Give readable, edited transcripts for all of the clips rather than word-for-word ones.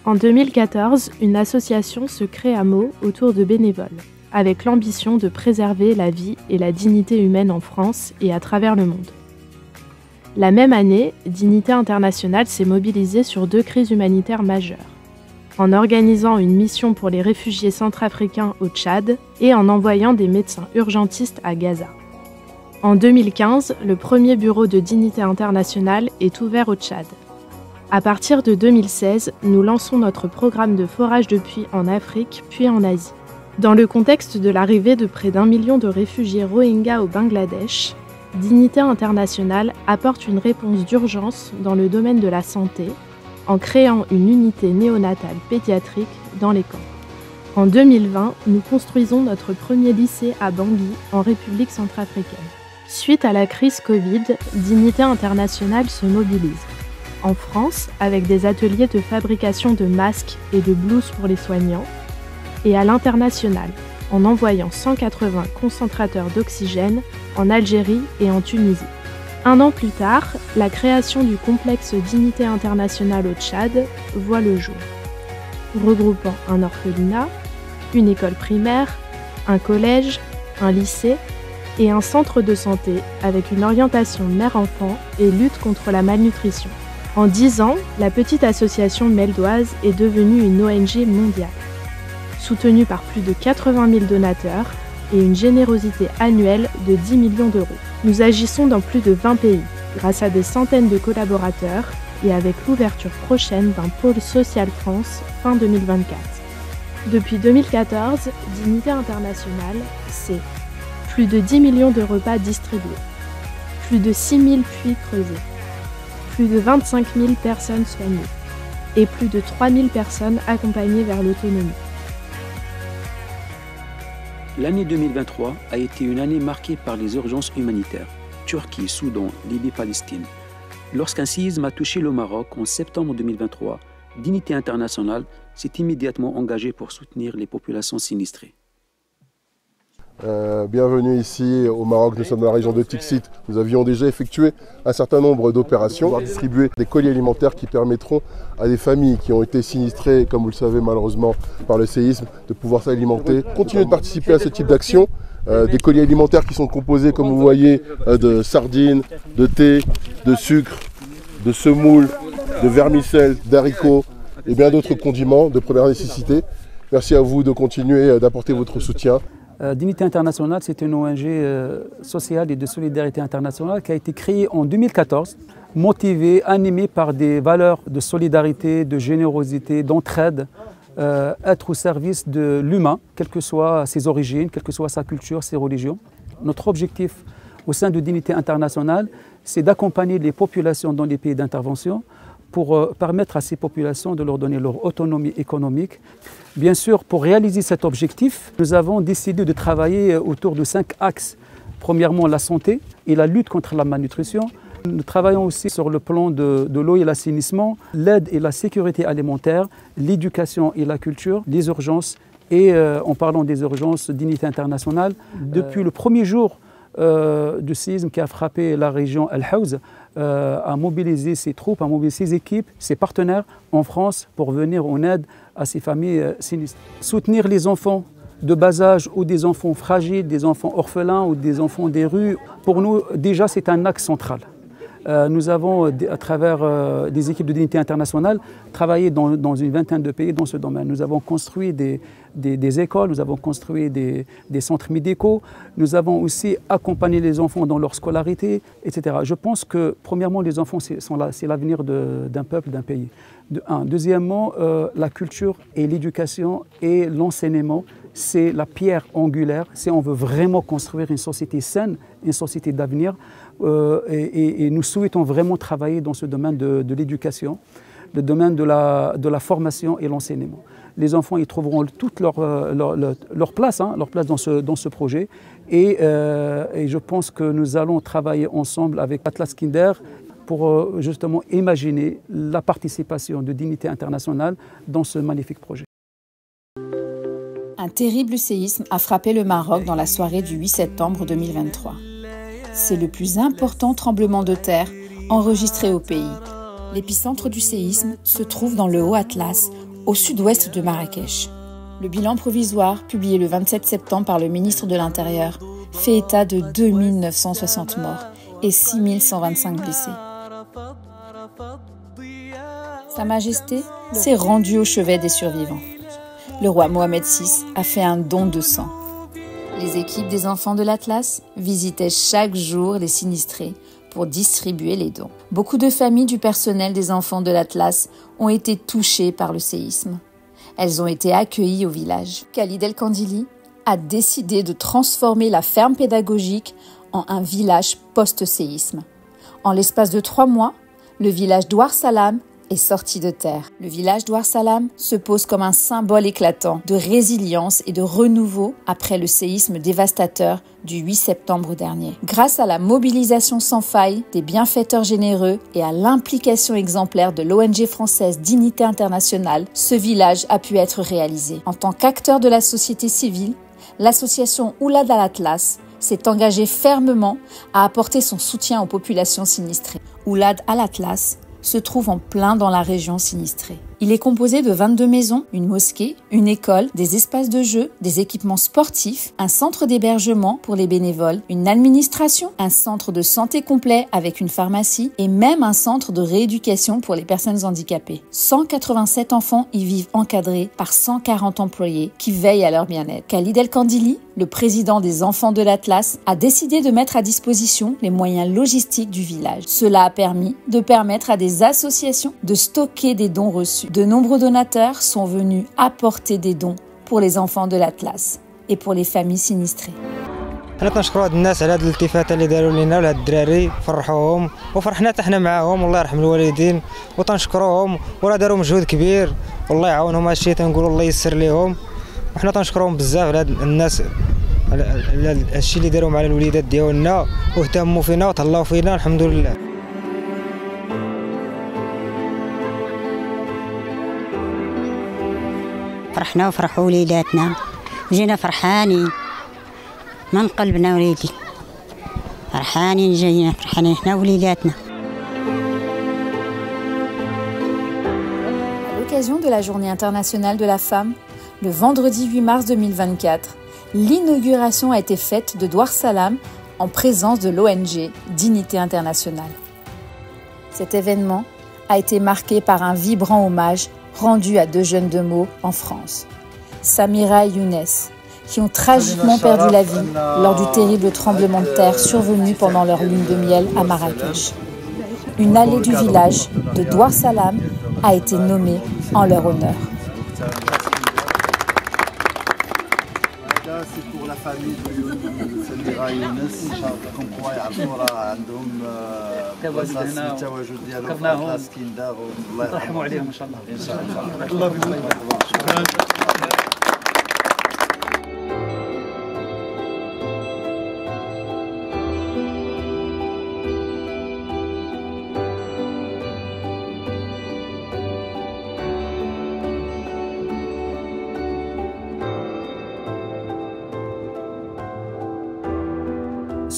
En 2014, une association se crée à Meaux autour de bénévoles, avec l'ambition de préserver la vie et la dignité humaine en France et à travers le monde. La même année, Dignité Internationale s'est mobilisée sur 2 crises humanitaires majeures, en organisant une mission pour les réfugiés centrafricains au Tchad et en envoyant des médecins urgentistes à Gaza. En 2015, le premier bureau de Dignité Internationale est ouvert au Tchad. À partir de 2016, nous lançons notre programme de forage de puits en Afrique puis en Asie. Dans le contexte de l'arrivée de près d'1 million de réfugiés Rohingyas au Bangladesh, Dignité Internationale apporte une réponse d'urgence dans le domaine de la santé en créant une unité néonatale pédiatrique dans les camps. En 2020, nous construisons notre premier lycée à Bangui, en République centrafricaine. Suite à la crise Covid, Dignité Internationale se mobilise. En France, avec des ateliers de fabrication de masques et de blouses pour les soignants, et à l'international, en envoyant 180 concentrateurs d'oxygène en Algérie et en Tunisie. 1 an plus tard, la création du complexe Dignité Internationale au Tchad voit le jour, regroupant un orphelinat, une école primaire, un collège, un lycée et un centre de santé avec une orientation mère-enfant et lutte contre la malnutrition. En 10 ans, la petite association meldoise est devenue une ONG mondiale, soutenue par plus de 80 000 donateurs et une générosité annuelle de 10 millions d'euros. Nous agissons dans plus de 20 pays, grâce à des centaines de collaborateurs et avec l'ouverture prochaine d'un pôle Social France fin 2024. Depuis 2014, Dignité Internationale, c'est plus de 10 millions de repas distribués, plus de 6 000 puits creusés, plus de 25 000 personnes soignées et plus de 3 000 personnes accompagnées vers l'autonomie. L'année 2023 a été une année marquée par les urgences humanitaires. Turquie, Soudan, Libye, Palestine. Lorsqu'un séisme a touché le Maroc en septembre 2023, Dignité Internationale s'est immédiatement engagée pour soutenir les populations sinistrées. Bienvenue ici au Maroc, nous sommes dans la région de Tiksit. Nous avions déjà effectué un certain nombre d'opérations pour distribuer des colis alimentaires qui permettront à des familles qui ont été sinistrées, comme vous le savez malheureusement par le séisme, de pouvoir s'alimenter. Continuez de participer à ce type d'action. Des colis alimentaires qui sont composés, comme vous voyez, de sardines, de thé, de sucre, de semoule, de vermicelles, d'haricots et bien d'autres condiments de première nécessité. Merci à vous de continuer d'apporter votre soutien. Dignité Internationale, c'est une ONG sociale et de solidarité internationale qui a été créée en 2014, motivée, animée par des valeurs de solidarité, de générosité, d'entraide, être au service de l'humain, quelles que soient ses origines, quelle que soit sa culture, ses religions. Notre objectif au sein de Dignité Internationale, c'est d'accompagner les populations dans les pays d'intervention pour permettre à ces populations de leur donner leur autonomie économique. Bien sûr, pour réaliser cet objectif, nous avons décidé de travailler autour de 5 axes. Premièrement, la santé et la lutte contre la malnutrition. Nous travaillons aussi sur le plan de l'eau et l'assainissement, l'aide et la sécurité alimentaire, l'éducation et la culture, les urgences et, en parlant des urgences, Dignité Internationale. Depuis le premier jour du séisme qui a frappé la région Al-Hawz, a mobilisé ses troupes, a mobilisé ses équipes, ses partenaires en France pour venir en aide à ces familles sinistres. Soutenir les enfants de bas âge ou des enfants fragiles, des enfants orphelins ou des enfants des rues, pour nous déjà c'est un axe central. Nous avons, à travers des équipes de Dignité Internationale, travaillé dans une vingtaine de pays dans ce domaine. Nous avons construit des écoles, nous avons construit des centres médicaux, nous avons aussi accompagné les enfants dans leur scolarité, etc. Je pense que, premièrement, les enfants, c'est l'avenir d'un peuple, d'un pays. Deuxièmement, la culture et l'éducation et l'enseignement, c'est la pierre angulaire. Si on veut vraiment construire une société saine, une société d'avenir, et nous souhaitons vraiment travailler dans ce domaine de l'éducation, le domaine de la formation et l'enseignement. Les enfants y trouveront toute leur place, leur place dans ce projet. Et je pense que nous allons travailler ensemble avec Atlas Kinder pour justement imaginer la participation de Dignité Internationale dans ce magnifique projet. Un terrible séisme a frappé le Maroc dans la soirée du 8 septembre 2023. C'est le plus important tremblement de terre enregistré au pays. L'épicentre du séisme se trouve dans le Haut Atlas, au sud-ouest de Marrakech. Le bilan provisoire, publié le 27 septembre par le ministre de l'Intérieur, fait état de 2960 morts et 6125 blessés. Sa Majesté s'est rendue au chevet des survivants. Le roi Mohamed VI a fait un don de sang. Les équipes des enfants de l'Atlas visitaient chaque jour les sinistrés pour distribuer les dons. Beaucoup de familles du personnel des enfants de l'Atlas ont été touchées par le séisme. Elles ont été accueillies au village. Khalid El Kandili a décidé de transformer la ferme pédagogique en un village post-séisme. En l'espace de 3 mois, le village d'Ouar Salam est sorti de terre. Le village d'Ouar Salam se pose comme un symbole éclatant de résilience et de renouveau après le séisme dévastateur du 8 septembre dernier. Grâce à la mobilisation sans faille des bienfaiteurs généreux et à l'implication exemplaire de l'ONG française Dignité Internationale, ce village a pu être réalisé. En tant qu'acteur de la société civile, l'association Oulad Al-Atlas s'est engagée fermement à apporter son soutien aux populations sinistrées. Oulad Al-Atlas se trouve en plein dans la région sinistrée. Il est composé de 22 maisons, une mosquée, une école, des espaces de jeu, des équipements sportifs, un centre d'hébergement pour les bénévoles, une administration, un centre de santé complet avec une pharmacie et même un centre de rééducation pour les personnes handicapées. 187 enfants y vivent encadrés par 140 employés qui veillent à leur bien-être. Khalid El Kandili, le président des enfants de l'Atlas, a décidé de mettre à disposition les moyens logistiques du village. Cela a permis de permettre à des associations de stocker des dons reçus. De nombreux donateurs sont venus apporter des dons pour les enfants de l'Atlas et pour les familles sinistrées. حنا تنشكروا هاد الناس على هاد الالتفاته اللي داروا لينا ولهاد الدراري فرحوهم وفرحنا حتى حنا معاهم والله يرحم الوالدين وتنشكروهم وراه داروا مجهود كبير والله يعاونهم هادشي تنقولوا الله يسر ليهم وحنا تنشكروهم بزاف على هاد الناس على هادشي اللي داروا مع الوليدات ديالنا واهتموا فينا وتهلاو فينا الحمد لله. فرحنا وفرحوا وليداتنا جينا فرحانين من قلبنا وليدي فرحانين جايين فرحانين حنا وليداتنا. À l'occasion de la Journée internationale de la femme, le vendredi 8 mars 2024, l'inauguration a été faite de Douar Salam en présence de l'ONG Dignité Internationale. Cet événement a été marqué par un vibrant hommage rendu à 2 jeunes de Meaux en France, Samira et Younes, qui ont tragiquement perdu la vie lors du terrible tremblement de terre survenu pendant leur lune de miel à Marrakech. Une allée du village de Douar Salam a été nommée en leur honneur. C'est pour la famille de Samira et Younes, comme quoi يعرفوا راه عندهم بلاصه التواجد ديالهم في الأطلس كاين داروا الله يرحموا عليهم ان شاء الله. ان شاء الله. الله يبارك.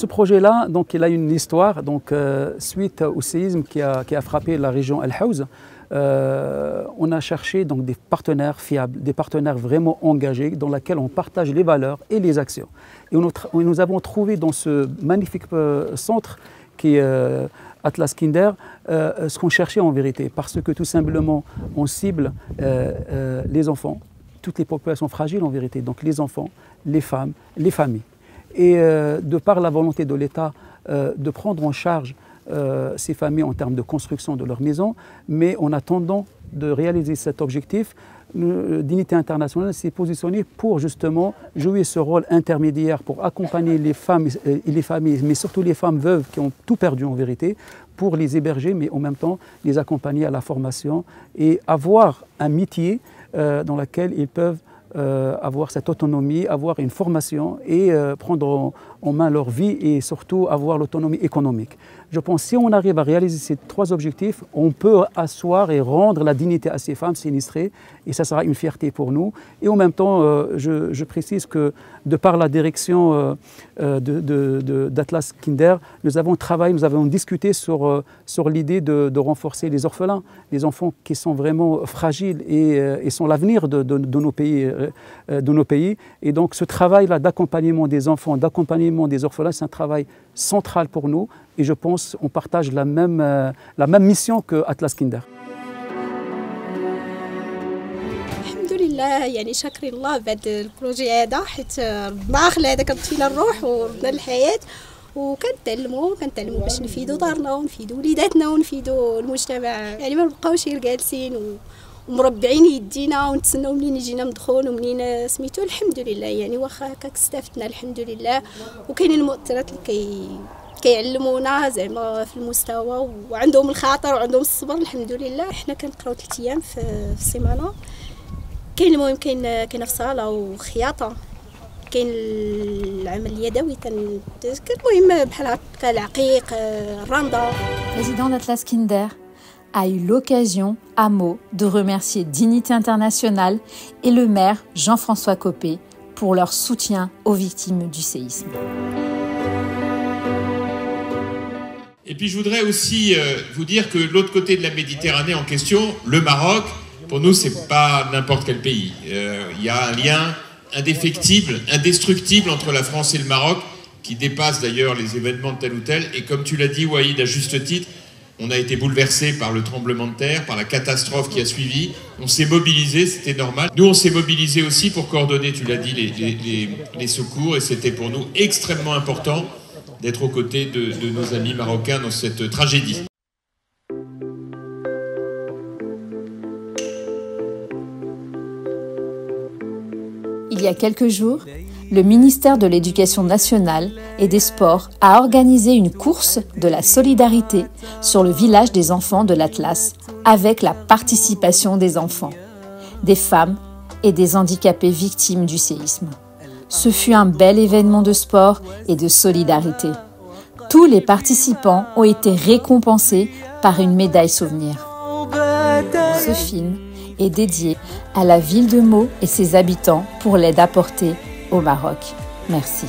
Ce projet-là, donc, il a une histoire. Donc, suite au séisme qui a frappé la région El Haouz, on a cherché donc, des partenaires fiables, des partenaires vraiment engagés, dans lesquels on partage les valeurs et les actions. Et nous avons trouvé dans ce magnifique centre qui est Atlas Kinder, ce qu'on cherchait en vérité, parce que tout simplement, on cible les enfants, toutes les populations fragiles en vérité, donc les enfants, les femmes, les familles. Et de par la volonté de l'État de prendre en charge ces familles en termes de construction de leur maison, mais en attendant de réaliser cet objectif, Dignité Internationale s'est positionnée pour justement jouer ce rôle intermédiaire pour accompagner les femmes et les familles, mais surtout les femmes veuves qui ont tout perdu en vérité, pour les héberger, mais en même temps les accompagner à la formation et avoir un métier dans lequel ils peuvent avoir cette autonomie, avoir une formation et prendre en main leur vie et surtout avoir l'autonomie économique. Je pense que si on arrive à réaliser ces 3 objectifs, on peut asseoir et rendre la dignité à ces femmes sinistrées et ça sera une fierté pour nous. Et en même temps, je précise que de par la direction d'Atlas Kinder, nous avons travaillé, nous avons discuté sur l'idée de renforcer les orphelins, les enfants qui sont vraiment fragiles et sont l'avenir de nos pays. Et donc ce travail-là d'accompagnement des enfants, d'accompagnement des orphelins, c'est un travail central pour nous. Et je pense qu'on partage la même mission que Atlas Kinder. لله يعني شكر الله بعد البروجي هذا حيت الداخل هذا كض فينا الروح وردنا للحياه وكنتعلموا باش نفيدوا دارنا ونفيدوا وليداتنا ونفيدوا المجتمع يعني ما نبقاوش غير جالسين ومربعين يدينا ونتسناو منين يجينا مدخول ومنين سميتو. الحمد لله يعني واخا هكاك استفدنا الحمد لله. وكاينين المؤثرات اللي كيعلمونا زعما في المستوى وعندهم الخاطر وعندهم الصبر الحمد لله. حنا كنقراو 3 ايام في السيمانه. كاين المهم كاين فصاله وخياطه، كاين العمل اليدوي المهم بحال هكا العقيق الرنده. Président d'Atlas Kinder a eu l'occasion à Meaux de remercier Dignité Internationale et le maire Jean-François Copé pour leur soutien aux victimes du séisme. Et puis je voudrais aussi vous dire que de l'autre côté de la Méditerranée en question, le Maroc, pour nous, c'est pas n'importe quel pays. Il y a un lien indéfectible, indestructible entre la France et le Maroc, qui dépasse d'ailleurs les événements de tel ou tel. Et comme tu l'as dit, Waïd, à juste titre, on a été bouleversé par le tremblement de terre, par la catastrophe qui a suivi. On s'est mobilisé, c'était normal. Nous, on s'est mobilisé aussi pour coordonner, tu l'as dit, les secours. Et c'était pour nous extrêmement important d'être aux côtés de nos amis marocains dans cette tragédie. Il y a quelques jours, le ministère de l'Éducation nationale et des Sports a organisé une course de la solidarité sur le village des enfants de l'Atlas avec la participation des enfants, des femmes et des handicapés victimes du séisme. Ce fut un bel événement de sport et de solidarité. Tous les participants ont été récompensés par une médaille souvenir. Ce film est dédié à la ville de Meaux et ses habitants pour l'aide apportée au Maroc. Merci.